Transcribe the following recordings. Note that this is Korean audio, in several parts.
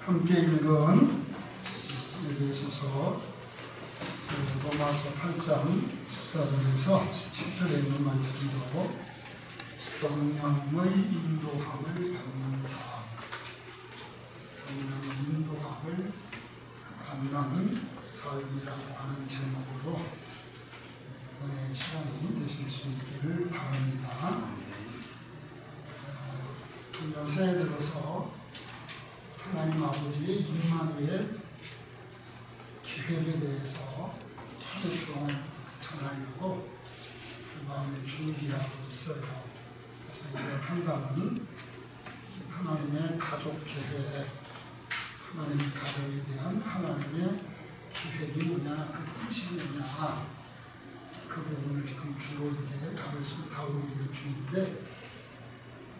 함께 읽은 에베소서 로마서 8장 14절에서 17절에 있는 말씀으로 성령의 인도함을 받는 삶, 성령의 인도함을 받는 삶이라고 하는 제목으로 오늘 시간이 되실 수 있기를 바랍니다. 작년 새해 들어서 하나님 아버지의 임마누엘 계획에 대해서 한 해 동안 전하려고 그 마음에 준비하고 있어요. 그래서 이번 한강은 하나님의 가족 계획, 하나님의 가족에 대한 하나님의 계획이 뭐냐, 그 뜻이 뭐냐, 그 부분을 지금 주로 이제 다루게 될 중인데,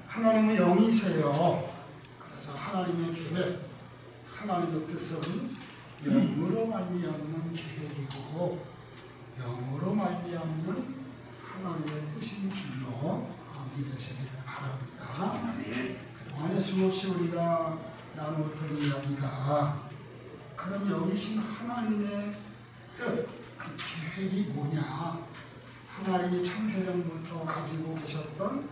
하나님은 영이세요. 그래서 하나님의 계획, 하나님의 뜻은 영으로 말미암는 계획이고 영으로 말미암는 하나님의 뜻인 줄로 믿으시기를 바랍니다. 그동안에 수없이 우리가 나누었던 이야기가 그럼 영이신 하나님의 뜻, 그 계획이 뭐냐, 하나님이 창세전부터 가지고 계셨던,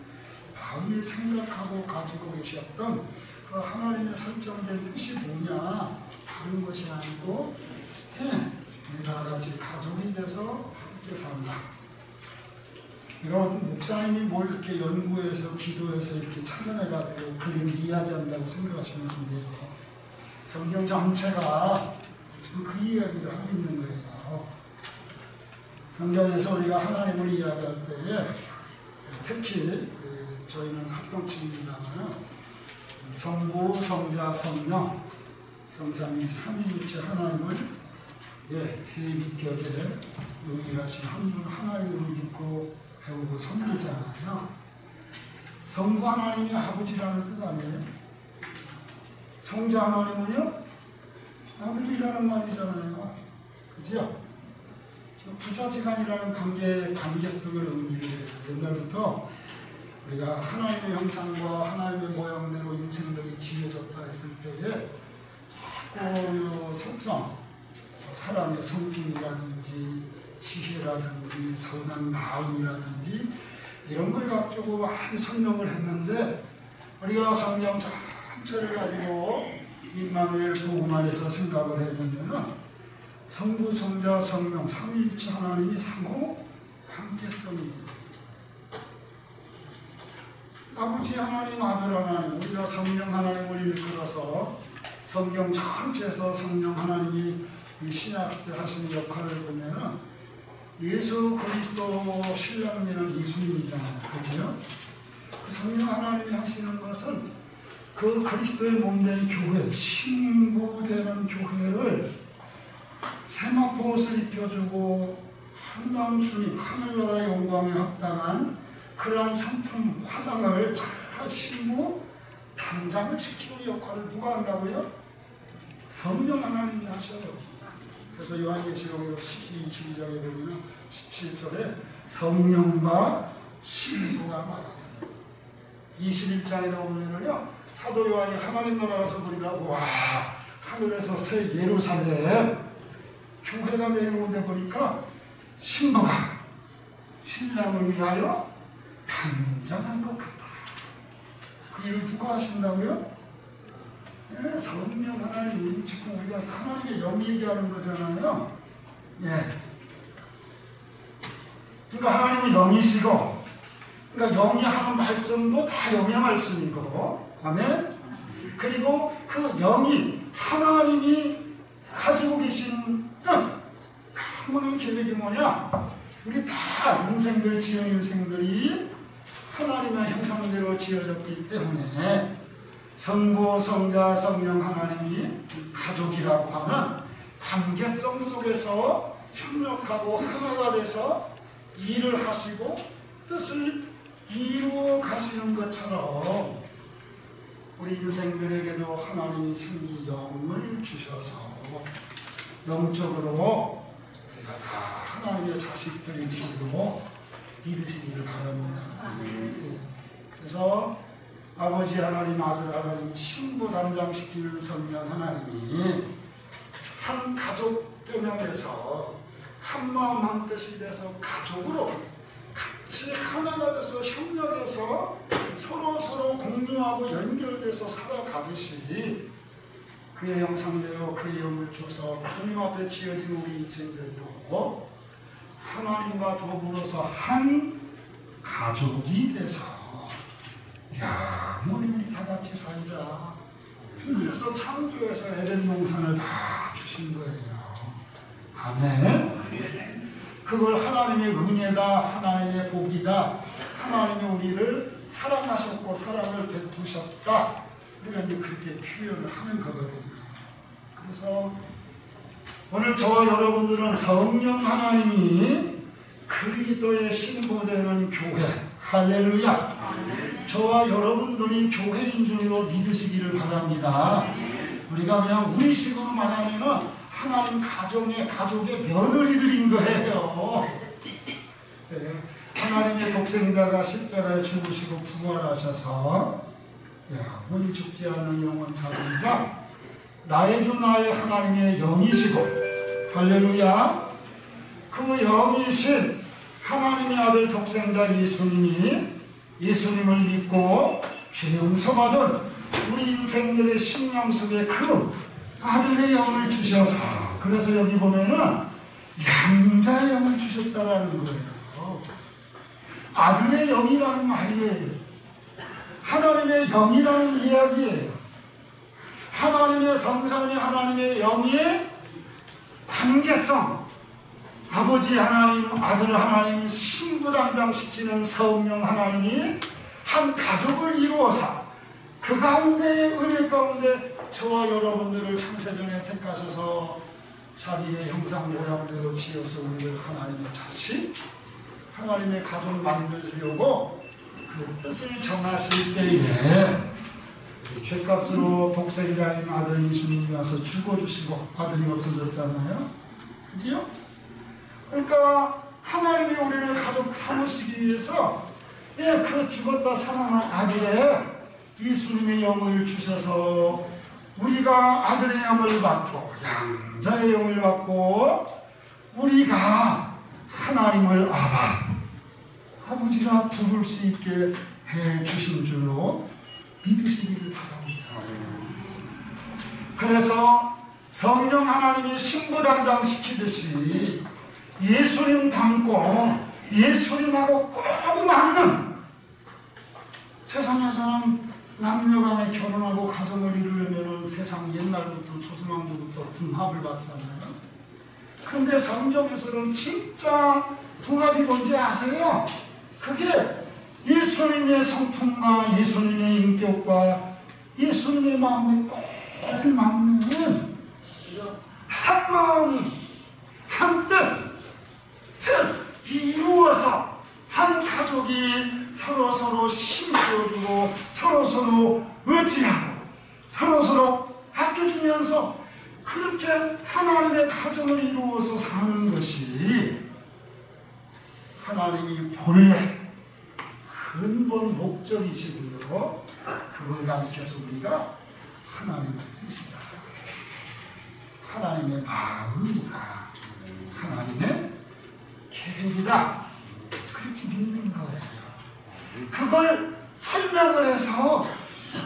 마음에 생각하고 가지고 계셨던 그 하나님의 설정된 뜻이 뭐냐, 다른 것이 아니고 우리 다 같이 가족이 돼서 함께 산다. 이런 목사님이 뭘 이렇게 연구해서 기도해서 이렇게 찾아내가지고 그림 이야기한다고 생각하시면 안 돼요. 성경 전체가 지금 그 이야기를 하고 있는 거예요. 성경에서 우리가 하나님을 이야기할 때에 특히 저희는 합동칭입니다만 성부, 성자, 성령, 성삼위 삼위일체 하나님을 세비격에 유일하신 한 분 하나님을 믿고 배우고 섬기잖아요. 성부 하나님이 아버지라는 뜻 아니에요? 성자 하나님은요? 아들이라는 말이잖아요. 그죠? 부자지간이라는 관계성을 의미를 해요. 옛날부터 우리가 하나님의 형상과 하나님의 모양대로 인생들이 지어졌다 했을 때에 자꾸 속성, 사람의 성품이라든지 지혜라든지 선한 마음이라든지 이런 걸 가지고 많이 설명을 했는데, 우리가 성경 전체를 가지고 임마누엘 복음 안에서 생각을 해보면 성부, 성자, 성령, 삼위일체 하나님이 상호 관계성이에요. 아버지 하나님, 아들 하나님, 우리가 성령 하나님을 일컬어서 성경 전체에서 성령 하나님이 이 신약 때 하시는 역할을 보면은 예수 그리스도 신랑님은 예수님이잖아요. 그죠? 그 성령 하나님이 하시는 것은 그 그리스도의 몸된 교회, 신부되는 교회를 세마포 옷을 입혀주고 아름다운 주님, 하늘나라의 영광에 합당한 그러한 상품 화장을 잘 신고 단장을 시키는 역할을 누가 한다고요? 성령 하나님이 하셔요. 그래서 요한계시록에서 12장에 보면 17절에 성령과 신부가 말하다. 21장에도 보면은요, 사도 요한이 하나님 나라 가서 보니까 와, 하늘에서 새 예루살렘 교회가 내려오는데 보니까 신부가 신랑을 위하여 단장한 것 같다. 그 일을 누가 하신다고요? 성령 하나님, 지금 우리가 하나님의 영 얘기하는 거잖아요. 그러니까 하나님은 영이시고, 그러니까 영이 하는 말씀도 다 영의 말씀이고, 아멘. 그리고 그 영이 하나님이 가지고 계신 뜻, 하나님의 계획이 뭐냐? 우리 다 인생들, 지은 인생들이 하나님의 형상대로 지어졌기 때문에 성부, 성자, 성령 하나님이 가족이라고 하는 관계성 속에서 협력하고 하나가 돼서 일을 하시고 뜻을 이루어 가시는 것처럼 우리 인생들에게도 하나님이 생기 영을 주셔서 영적으로 우리가 다 하나님의 자식들인 줄로 믿으시기를 바랍니다. 그래서 아버지 하나님, 아들 하나님, 신부 단장시키는 성령 하나님이 한 가족 개념에서 한 마음 한 뜻이 돼서 가족으로 같이 하나가 돼서 협력해서 서로 공유하고 연결돼서 살아가듯이 그의 형상대로 그의 영을 주서 주님 앞에 지어진 우리 인생들도 하나님과 더불어서 한 가족이 돼서 야, 우리 다 같이 살자. 그래서 창조에서 에덴 동산을 다 주신 거예요. 아멘. 그걸 하나님의 은혜다, 하나님의 복이다, 하나님이 우리를 사랑하셨고 사랑을 베푸셨다. 우리가 이제 그렇게 표현을 하는 거거든요. 그래서 오늘 저와 여러분들은 성령 하나님이 그리스도의 신부되는 교회, 할렐루야. 저와 여러분들이 교회인 줄로 믿으시기를 바랍니다. 우리가 그냥 우리식으로 말하면 하나님 가족의 며느리들인 거예요. 네. 하나님의 독생자가 십자가에 죽으시고 부활하셔서 영원히 죽지 않는 영원 자손자 나의 주 나의 하나님의 영이시고 할렐루야. 그 영이신 하나님의 아들 독생자 예수님을 믿고 죄 용서받은 우리 인생들의 심령 속에 그 아들의 영을 주셔서, 그래서 여기 보면은 양자의 영을 주셨다라는 거예요. 아들의 영이라는 말이에요. 하나님의 영이라는 이야기예요. 하나님의 성삼위 하나님의 영의 관계성, 아버지 하나님, 아들 하나님, 신부 단장시키는 성령 하나님이 한 가족을 이루어서 그 가운데 은혜 가운데 저와 여러분들을 창세전에 택하셔서 자기의 형상 모양대로 지어서 우리를 하나님의 자식, 하나님의 가족 만드시려고 그 뜻을 정하실 때에 죄값으로 독생자인 아들 예수님이 와서 죽어주시고 아들이 없어졌잖아요. 그지요? 그러니까 하나님이 우리를 가족 삼으시기 위해서 그 죽었다 살아난 아들의 예수님의 영을 주셔서 우리가 아들의 영을 받고 양자의 영을 받고 우리가 하나님을 아버지라 부를 수 있게 해 주신 줄로 믿으시기를 바랍니다. 그래서 성령 하나님이 신부 단장시키듯이 예수님 닮고 예수님하고 꼭 맞는, 세상에서는 남녀간에 결혼하고 가정을 이루려면 세상 옛날부터 조선왕조부터 궁합을 받잖아요. 그런데 성경에서는 진짜 궁합이 뭔지 아세요? 그게 예수님의 성품과 예수님의 인격과 예수님의 마음에 꼭 맞는 한 마음 한 뜻, 즉 이루어서 한 가족이 서로 심어주고 서로 의지하고 서로 아껴주면서 그렇게 하나님의 가정을 이루어서 사는 것이 하나님이 본래 근본 목적이시므로 그걸 가르쳐서 우리가 하나님의 뜻이다, 하나님의 마음이다, 하나님의 계획이다, 그렇게 믿는 거예요. 그걸 설명을 해서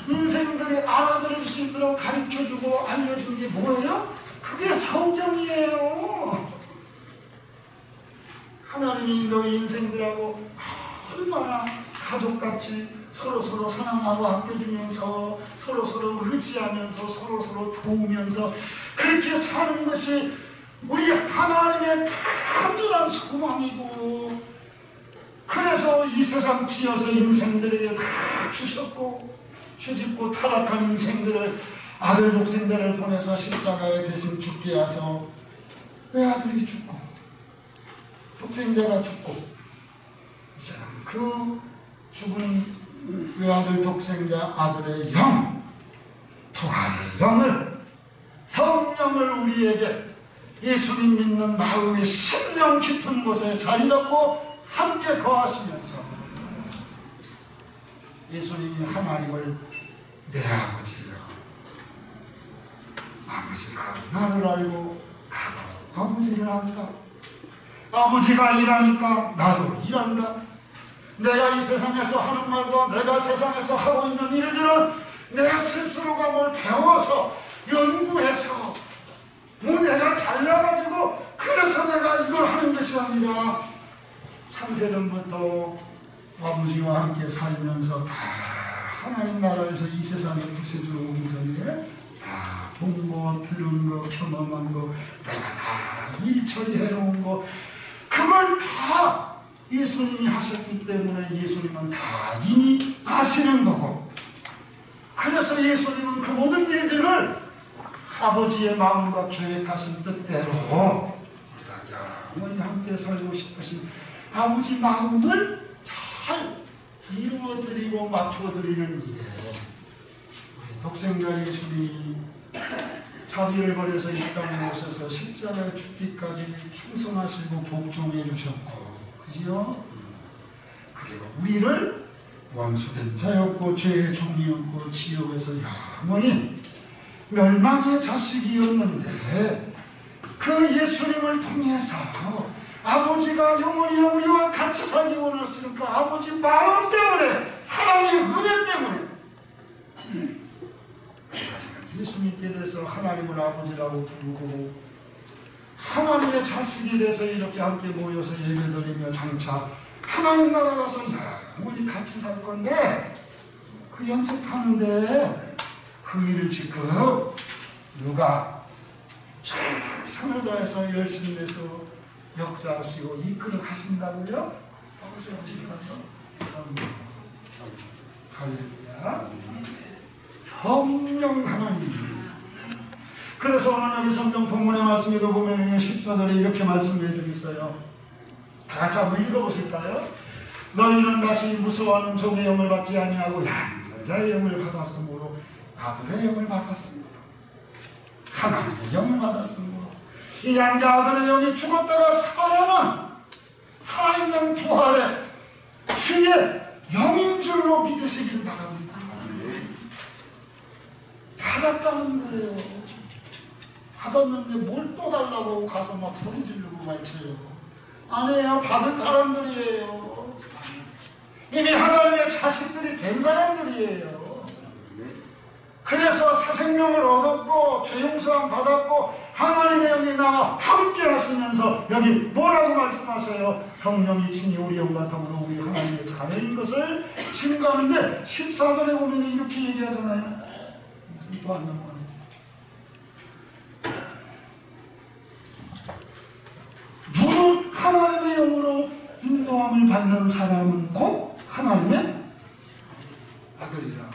인생들이 알아들을 수 있도록 가르쳐주고 알려준 게 뭐예요? 그게 성경이에요. 하나님이 너희 인생들하고 얼마나 가족같이 서로 사랑하고 아껴주면서 서로 의지하면서 서로 도우면서 그렇게 사는 것이 우리 하나님의 간절한 소망이고, 그래서 이 세상 지어서 인생들에게 다 주셨고, 죄짓고 타락한 인생들을 아들 독생자를 보내서 십자가에 대신 죽게 하서 외아들이 죽고 독생자가 죽고 이제는 그 죽은 외아들 독생자 아들의 영, 부활의 영을, 성령을 우리에게 예수님 믿는 마음의 심령 깊은 곳에 자리 잡고 함께 거하시면서 예수님이 하나님을 내 아버지요, 아버지가 나를 알고 나도 아버지를 안다. 아버지가 일하니까 나도 일한다. 내가 이 세상에서 하는 말과 내가 세상에서 하고 있는 일들은 내가 스스로가 뭘 배워서 연구해서 뭐 내가 잘나가지고 그래서 내가 이걸 하는 것이 아니라 창세전부터 아버지와 함께 살면서 다 하나님 나라에서 이 세상에 구세주로 오기 전에 다 본 거, 들은 거, 경험한 거, 내가 다 일 처리해놓은 거, 그걸 다 예수님이 하셨기 때문에 예수님은 다 이미 아시는 거고, 그래서 예수님은 그 모든 일들을 아버지의 마음과 계획하신 뜻대로 영원히 함께 살고 싶으신 아버지 마음을 잘 이루어드리고 맞춰드리는 일에 우리 독생자 예수님이 자비를 버려서 이 땅에 오셔서 십자가에 죽기까지 충성하시고 복종해 주셨고, 그지요? 그리고 우리를 원수된 자였고 죄의 종이었고 지옥에서 영원히 멸망의 자식이었는데 그 예수님을 통해서 아버지가 영원히 우리와 같이 살기 원하시는 그 아버지 마음 때문에, 사랑의 은혜 때문에 예수님께 대해서 하나님을 아버지라고 부르고 하나님의 자식이 돼서 이렇게 함께 모여서 예배드리며 장차 하나님 나라 가서 영원히 같이 살 건데, 그 연습하는데 그 일을 지금 누가 최선을 다해서 열심히 내서 역사하시고 이끌어 가신다고요? 어디서 오실까요? 할렐루야. 성령 하나님. 그래서 오늘 여기 성경 본문의 말씀에도 보면 14절에 이렇게 말씀해 주고 있어요. 다 같이 한번 읽어보실까요? 너희는 다시 무서워하는 종의 영을 받지 아니하고 양자의 영을 받았으므로, 아들의 영을 받았으므로, 하나님의 영을 받았으므로, 이 양자 아들의 영이 죽었다가 살아있는 부활의 주의 영인 줄로 믿으시길 바랍니다. 받았다는 거예요. 받았는데 뭘 또 달라고 가서 막 소리 지르고 외쳐요. 아니에요. 받은 사람들이에요. 이미 하나님의 자식들이 된 사람들이에요. 그래서 새 생명을 얻었고 죄 용서함 받았고 하나님의 영이 나와 함께 하시면서 여기 뭐라고 말씀하셔요? 성령이 친히 우리 영과 더불어 우리 하나님의 자녀인 것을 증거하는데 14절에 보면 이렇게 얘기하잖아요. 무슨 또 안 넘어가네. 무릇 하나님의 영으로 인도함을 받는 사람은 곧 하나님의 아들이라.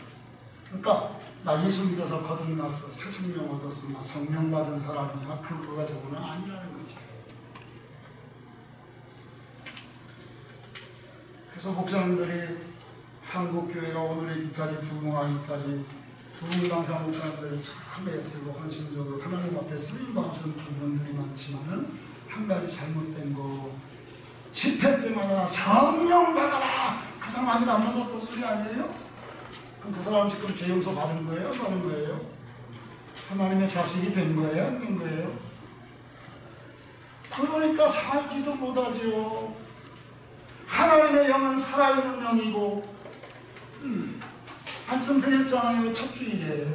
그러니까 나 예수 믿어서 거듭났어, 새 생명 얻었어, 나 성령 받은 사람이야, 그거가 저거는 아니라는 거지. 그래서 목사님들이 한국교회가 오늘에 이까지 부흥하기까지 부흥강사 목사님들이 참 애쓰고 헌신적으로 하나님 앞에 쓰임받은 부분들이 많지만은 한 가지 잘못된 거, 집회 때마다 성령 받아라, 그 사람 아직 안 받았던 소리 아니에요? 그럼 그 사람 지금 죄 용서 받은 거예요? 받은 거예요? 하나님의 자식이 된 거예요? 안 된 거예요? 그러니까 살지도 못하죠. 하나님의 영은 살아있는 영이고, 말씀드렸잖아요. 첫 주일에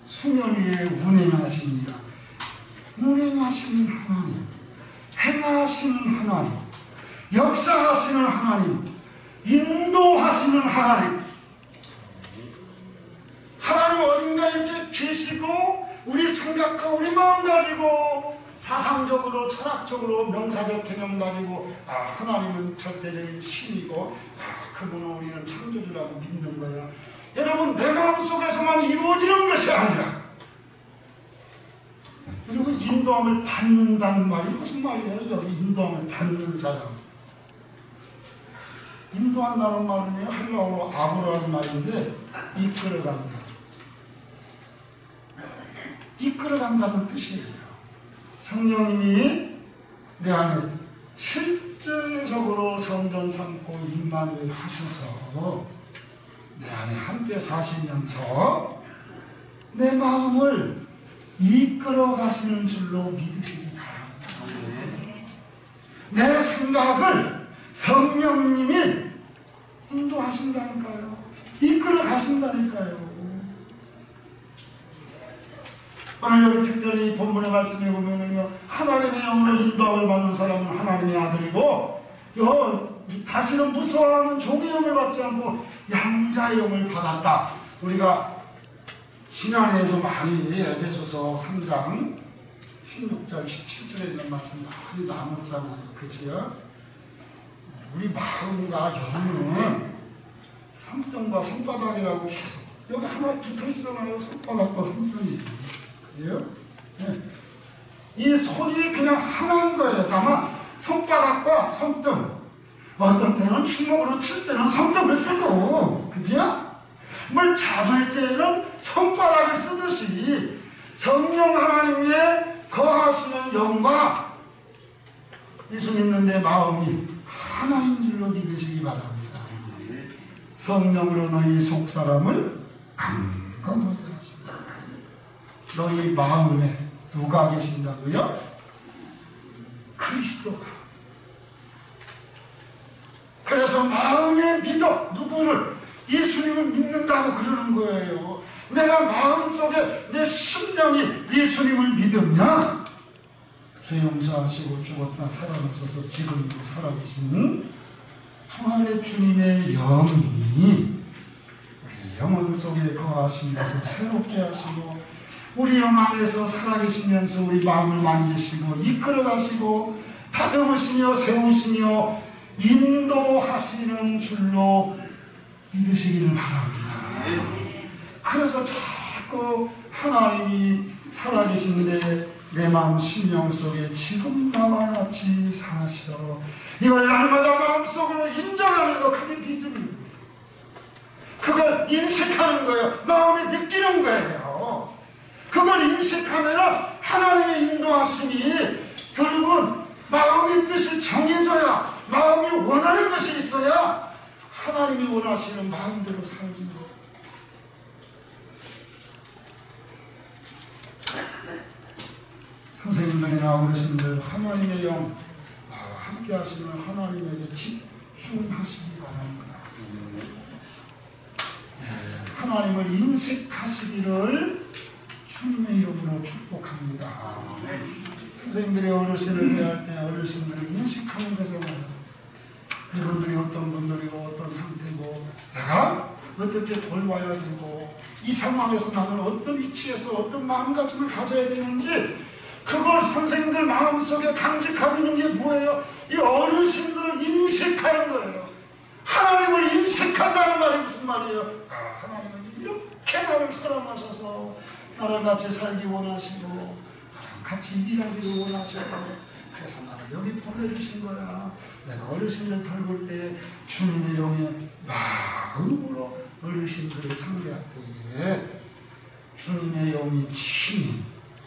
수면 위에 운행하십니다. 운행하시는 하나님, 행하시는 하나님, 역사하시는 하나님, 인도하시는 하나님. 하나님 어딘가 이렇게 계시고 우리 생각과 우리 마음 가지고 사상적으로 철학적으로 명사적 개념 가지고 하나님은 절대적인 신이고 그분은 우리는 창조주라고 믿는 거야. 여러분, 내 마음속에서만 이루어지는 것이 아니라 여러분, 인도함을 받는다는 말이 무슨 말이에요? 여기 인도함을 받는 사람, 인도한다는 말은요 헬라어로 아보라는 말인데 이끌어간다, 이끌어간다는 뜻이에요. 성령님이 내 안에 실제적으로 성전 삼고 임마누엘 하셔서 내 안에 함께 사시면서 내 마음을 이끌어 가시는 줄로 믿으시기 바랍니다. 내 생각을 성령님이 인도하신다니까요. 이끌어 가신다니까요. 오늘 여기 특별히 본문의 말씀에 보면은요, 하나님의 영으로 인도함을 받는 사람은 하나님의 아들이고, 다시는 무서워하는 종의 영을 받지 않고 양자의 영을 받았다. 우리가 지난해에도 많이 에베소서 3장 16절 17절에 있는 말씀 많이 나눴잖아요. 그지요? 우리 마음과 영은 손등과 손바닥이라고 계속 여기 하나 붙어 있잖아요. 손바닥과 손등이. 그죠? 네. 이 손이 그냥 하나인 거예요. 다만 손바닥과 손등. 어떤 때는 주먹으로 칠 때는 손등을 쓰고, 그죠? 뭘 잡을 때는 손바닥을 쓰듯이 성령 하나님의 거하시는 영과 예수 믿는 내 마음이 하나인 줄로 믿으시기 바랍니다. 성령으로 너희 속사람을 강건하게 하십니다. 너희 마음에 누가 계신다고요? 그리스도가. 그래서 마음에 믿어. 누구를? 예수님을 믿는다고 그러는 거예요. 내가 마음속에 내 심령이 예수님을 믿으면 죄 용서하시고 죽었다 살아나셔서 지금도 살아계시는 부활의 주님의 영이 우리 영혼 속에 거하시면서 새롭게 하시고 우리 영 안에서 살아계시면서 우리 마음을 만지시고 이끌어가시고 다듬으시며 세우시며 인도하시는 줄로 믿으시기를 바랍니다. 그래서 자꾸 하나님이 살아계신데 내 마음 심령 속에 지금 나와 같이 사셔. 이걸 날마다 마음속으로 인정하는 거, 그게 믿음입니다. 그걸 인식하는 거예요. 마음에 느끼는 거예요. 그걸 인식하면 하나님의 인도하심이, 여러분, 마음의 뜻이 정해져야, 마음이 원하는 것이 있어야 하나님이 원하시는 마음대로 살아진 거예요. 선생님들이나 어르신들, 하나님의 영 나와 함께 하시는 하나님에게 집중하시기 바랍니다. 하나님을 인식하시기를 주님의 이름으로 축복합니다. 선생님들이 어르신을 대할 때 어르신들을 인식하는 거잖아요. 이분들이 어떤 분들이고 어떤 상태고 내가 어떻게 돌봐야 되고 이 상황에서 나는 어떤 위치에서 어떤 마음가짐을 가져야 되는지, 그걸 선생님들 마음속에 간직하고 있는 게 뭐예요? 이 어르신들을 인식하는 거예요. 하나님을 인식한다는 말이 무슨 말이에요? 하나님은 이렇게 나를 사랑하셔서 나랑 같이 살기 원하시고 같이 일하기를 원하셔서 그래서 나를 여기 보내주신 거야. 내가 어르신을 돌볼 때 주님의 영의 마음으로 어르신들을 상대할 때에 주님의 영이 친히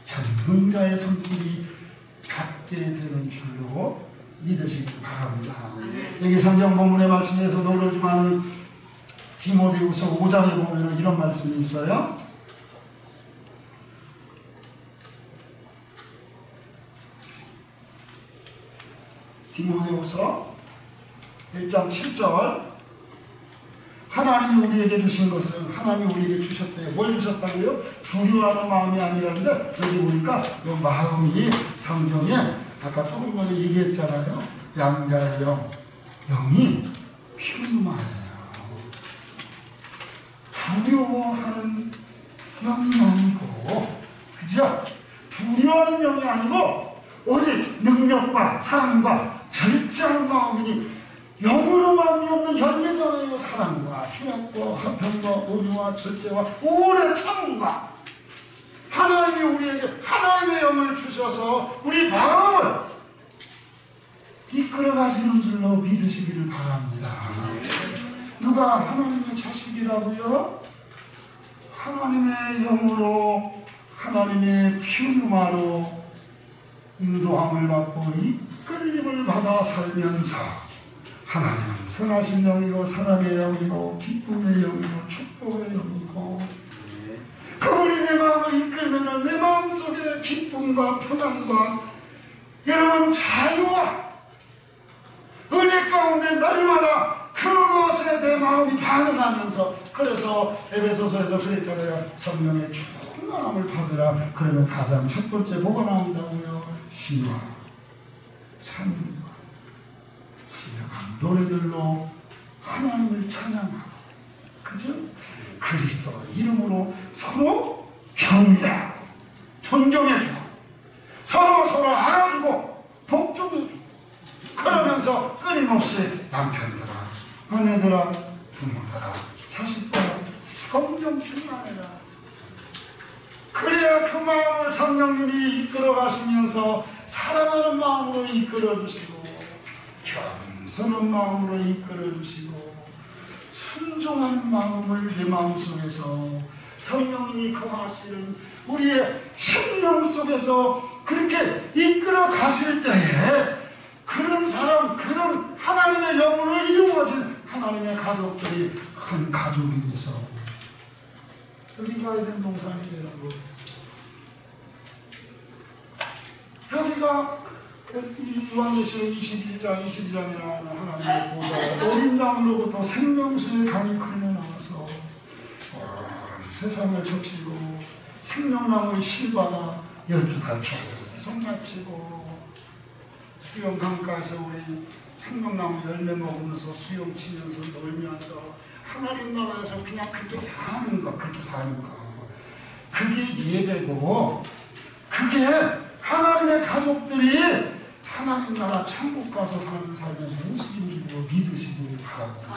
전능자의 성질이 갖게 되는 줄로 믿으시기 바랍니다. 여기 성경 본문의 말씀에서도 그러지만 디모데후서 5장에 보면 이런 말씀이 있어요. 디모데후서 1장 7절, 하나님이 우리에게 주신 것은 하나님이 우리에게 주셨대요. 뭘 주셨다고요? 두려워하는 마음이 아니라는데 여기 보니까 이 마음이 성경에 아까 조금 전에 얘기했잖아요. 양자의 영, 영이 퓨마예요. 두려워하는 영이 아니고, 그죠? 두려워하는 영이 아니고 오직 능력과 사랑과 절제하는 마음이니, 영으로 마음이 없는 열매잖아요. 사랑과 희락과 화평과 온유와 절제와 오래 참음과, 하나님이 우리에게 하나님의 영을 주셔서 우리 마음을 이끌어 가시는 줄로 믿으시기를 바랍니다. 누가 하나님의 자식이라고요? 하나님의 영으로 하나님의 피우마로 인도함을 받고 이끌림을 받아 살면서 하나님은 선하신 영이고 사랑의 영이고 기쁨의 영이고 축복의 영이고 그분이 내 마음을 이끌면 내 마음속에 기쁨과 평안과 여러분 자유와 은혜 가운데 날마다 그것에 내 마음이 반응하면서 그래서 에베소서에서 그랬잖아요. 성령의 충만함을 받으라. 그러면 가장 첫 번째 뭐가 나온다고요? 시와 찬미와 신령한 노래들로 하나님을 찬양하고 그죠? 그리스도 이름으로 서로 경배하고 존경해주고 서로 알아주고 복종해주고 그러면서 끊임없이 남편들아 아내들아 부모들아 자식들아 성령 충만해라. 그래야 그 마음을 성령님이 이끌어 가시면서 사랑하는 마음으로 이끌어 주시고 겸손한 마음으로 이끌어 주시고 순종하는 마음을 내 마음속에서 성령님이 거하시는 우리의 심령 속에서 그렇게 이끌어 가실 때에 그런 사람, 그런 하나님의 영으로 이루어진 하나님의 가족들이 한 가족이 돼서 여기가 에덴 동산이 되는 거. 여기가 요한계시록 22장이라는 하나님의 보좌 어린 양으로부터 생명수의 강이 흘러나와서 세상을 적시고 생명나무의 실바가 12가지 손맞추고 수영 강가에서 우리 생명나무 열매 먹으면서 수영 치면서 놀면서 하나님 나라에서 그냥 그렇게 사는 거 그게 예배고 그게 하나님의 가족들이 하나님 나라 천국 가서 사는 삶의 모습인 줄로 믿으시길 바랍니다.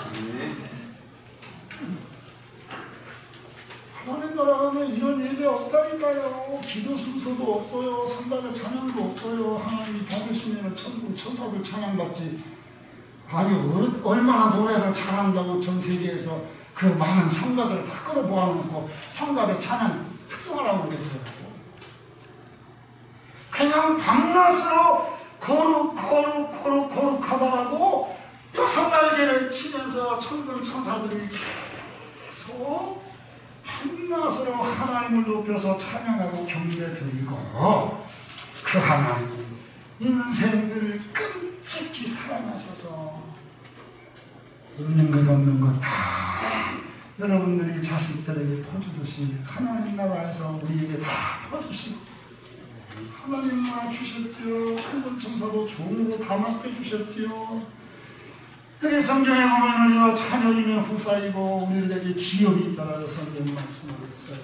하나님 나라 가면 이런 예배 없다니까요. 기도 순서도 없어요. 성가대 찬양도 없어요. 하나님이 받으시면 천국 천사들 찬양받지. 아니 얼마나 노래를 잘한다고 전 세계에서 그 많은 성가들을 다 끌어 모아놓고 성가대 찬양 특성하라고 그랬어요. 그냥 밤낮으로 거룩하다라고 또 성날개를 치면서 천군 천사들이 계속 밤낮으로 하나님을 높여서 찬양하고 경배드리고 그 하나님이 인생들을 끔찍히 사랑하셔서 있는 것 없는 것 다 여러분들이 자식들에게 퍼주듯이 하나님 나라에서 우리에게 다 퍼주시고 하나님 나라 주셨지요. 천군 천사도 종으로 다 맡겨주셨지요. 여기 성경에 보면은요, 자녀이면 후사이고 우리들에게 기업이 있다라고 성경 말씀하고 있어요.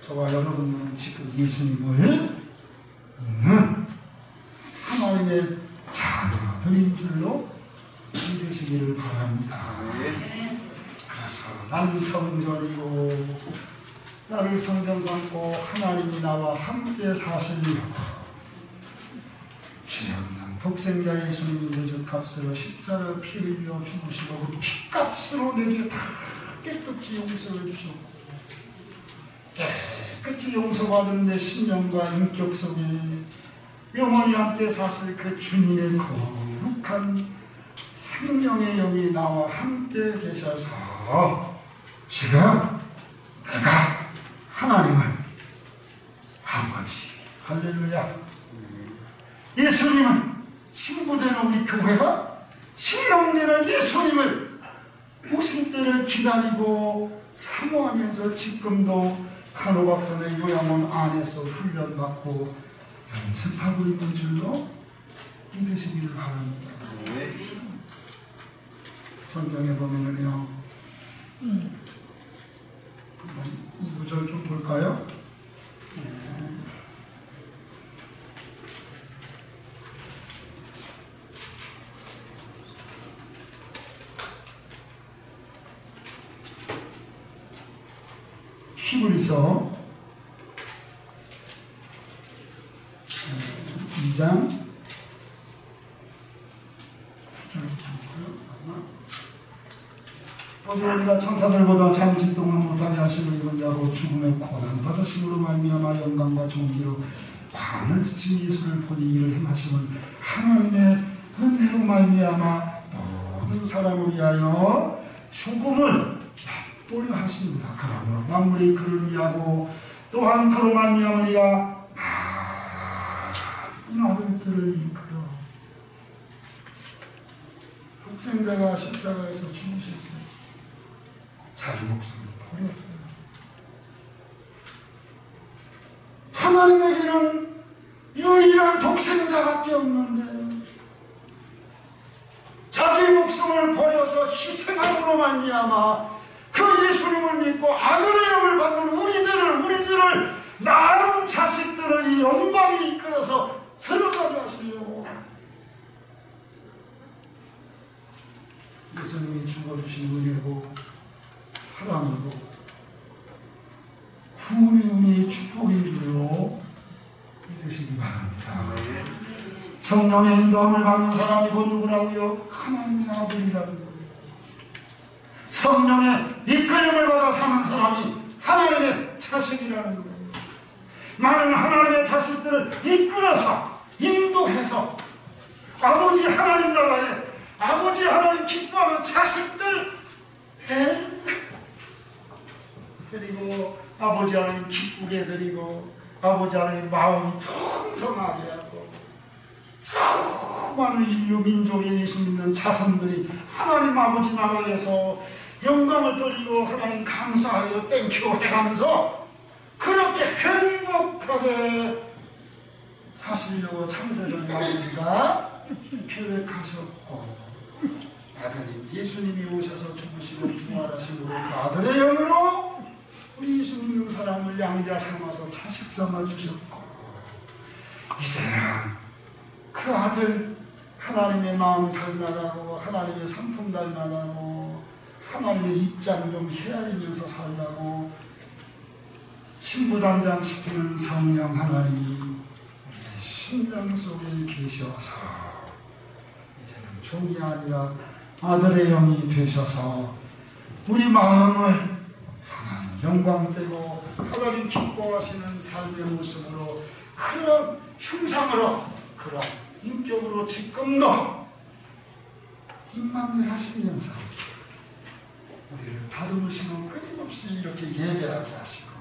저와 여러분은 지금 예수님을 있는 하나님의 자녀들인 줄로 믿으시기를 바랍니다. 그래서 나는 성전이고 나를 성전 삼고 하나님이 나와 함께 사시려고 죄 없는 독생자 예수님이 내 주 값으로 십자가 피를 흘려 죽으시고 그 피값으로 내 죄 다 깨끗이 용서해 주셨고 깨끗이 용서받은 내 심령과 인격 속에 영원히 함께 사실 그 주님의 거룩한 생명의 영이 나와 함께 계셔서 지금 내가 하나님을 아버지 할렐루야 예수님은 신부되는 우리 교회가 신령되는 예수님을 오실 때를 기다리고 사모하면서 지금도 간호박사의 요양원 안에서 훈련받고 연습하고 있는 줄로 믿으시기를 바랍니다. 성경에 보면은요, 이 구절 좀 볼까요? 히브리서 2장 우리가 천사들보다 잠짓동안 못하게 하시는 이런 자로 죽음의 고난 받으심으로 말미암아 영광과 존귀로 관을 지친 예수를 보니 이를 행하심은 하나님의 은혜로 말미암아 모든 사람을 위하여 죽음을 맛보려 하십니다. 그러므로 만물이 그를 위하고 또한 그로 말미암아 우리가 많은 아들들을 이끌어 독생자가 십자가에서 죽으셨어요. 자기 목숨을 버렸어요. 하나님에게는 유일한 독생자밖에 없는데 자기 목숨을 버려서 희생함으로 말미암아 그 예수님을 믿고 아들의 영을 받는 우리들을 낳은 자식들을 이 영광에 이끌어서 들어가게 하시려고 예수님이 죽어주신 은혜고 사랑이고 구원의 은혜의 축복인 줄로 믿으시기 바랍니다. 성령의 인도함을 받는 사람이 곧 누구라고요? 하나님의 아들이라는 거예요. 성령의 이끌림을 받아 사는 사람이 하나님의 자식이라는 거예요. 많은 하나님의 자식들을 이끌어서 인도해서 아버지 하나님 나라에 아버지 하나님 기뻐하는 자식들 그리고 아버지 하나님 기쁘게 드리고 아버지 하나님 마음이 풍성하게 하고 수많은 인류 민족의 예수 믿는 자손들이 하나님 아버지 나라에서 영광을 돌리고 하나님 감사하여 땡큐 해가면서 그렇게 행복하게 사시려고 창세전 아버지가 계획하셨고 아드님 예수님이 오셔서 죽으시고 부활하시고 그 아들의 영으로 우리 예수 믿는 사람을 양자 삼아서 자식 삼아 주셨고 이제는 그 아들 하나님의 마음 닮아가고 하나님의 성품 닮아가고 하나님의 입장 좀 헤아리면서 살라고 신부단장 시키는 성령 하나님이 우리의 심령 속에 계셔서 이제는 종이 아니라 아들의 영이 되셔서 우리 마음을 하나님 영광되고 하나님 기뻐하시는 삶의 모습으로 그런 형상으로 그런 인격으로 지금도 임만을 하시면서 우리를 다듬으시고 끊임없이 이렇게 예배하게 하시고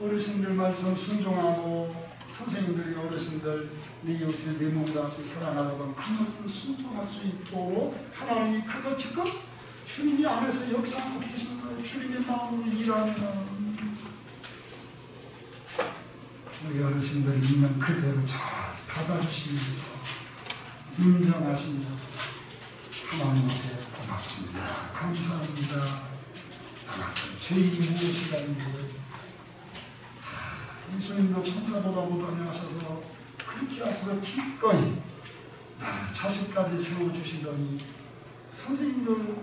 어르신들 말씀 순종하고 선생님들이 어르신들 네 이웃을 내 몸과 같이 사랑하고 그 말씀 순종할 수 있도록 하나님이 그거 지금 주님이 안에서 역사하고 계신 거예요. 주님의 마음으로 일하는 우리 어르신들이 있는 그대로 잘 받아주시면서 인정하시면서 하나님께 고맙습니다. 감사합니다. 나 같은 죄인이 무엇이라는데 예수님도 천사보다 못하게 하셔서 그렇게 하셔서 기꺼이 나를 자식까지 세워주시더니 선생님들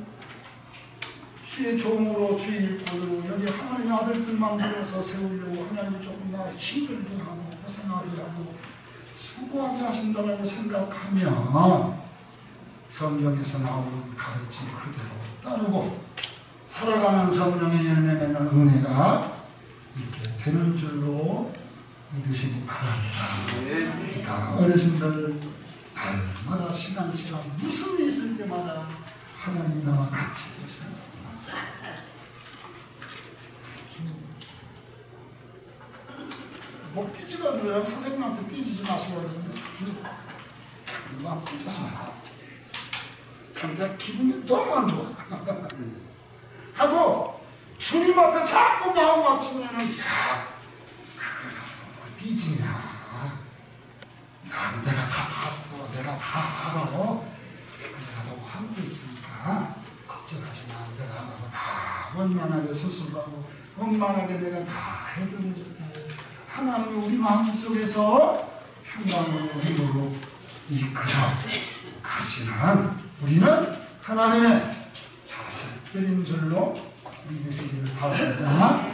주의 종으로 주의 일꾼으로 여기 하나님의 아들들만 불러서 세우려고 하나님이 조금 나 힘들게 하고 고생하게 하고 수고하게 하신다고 생각하면 성경에서 나오는 가르침 그대로 따르고 살아가는 성령의 열매 맺는 은혜가 이렇게 되는 줄로 믿으시기 바랍니다. 그러니까 어르신들 날마다 시간 무슨 일 있을 때마다 하나님이 나와 같이 계셔요. 뭐 삐지거든요. 선생님한테 삐지지 마시고 그래서 주님 막 삐졌어요. 근데 기분이 너무 안 좋아. 하고 주님 앞에 자꾸 마음 맞추면은 야 그걸 가지고 삐지냐. 내가 다 봤어. 내가 다 알아. 내가 너무 하고 있으니까 걱정하지 마. 내가 알아서 다 원만하게 수술하고 원만하게 내가 다 해결해줄게. 하나님이 우리 마음속에서 평강으로 힘으로 이끌어 가시는 우리는 하나님의 자식들인 줄로 믿으시기를 바랍니다.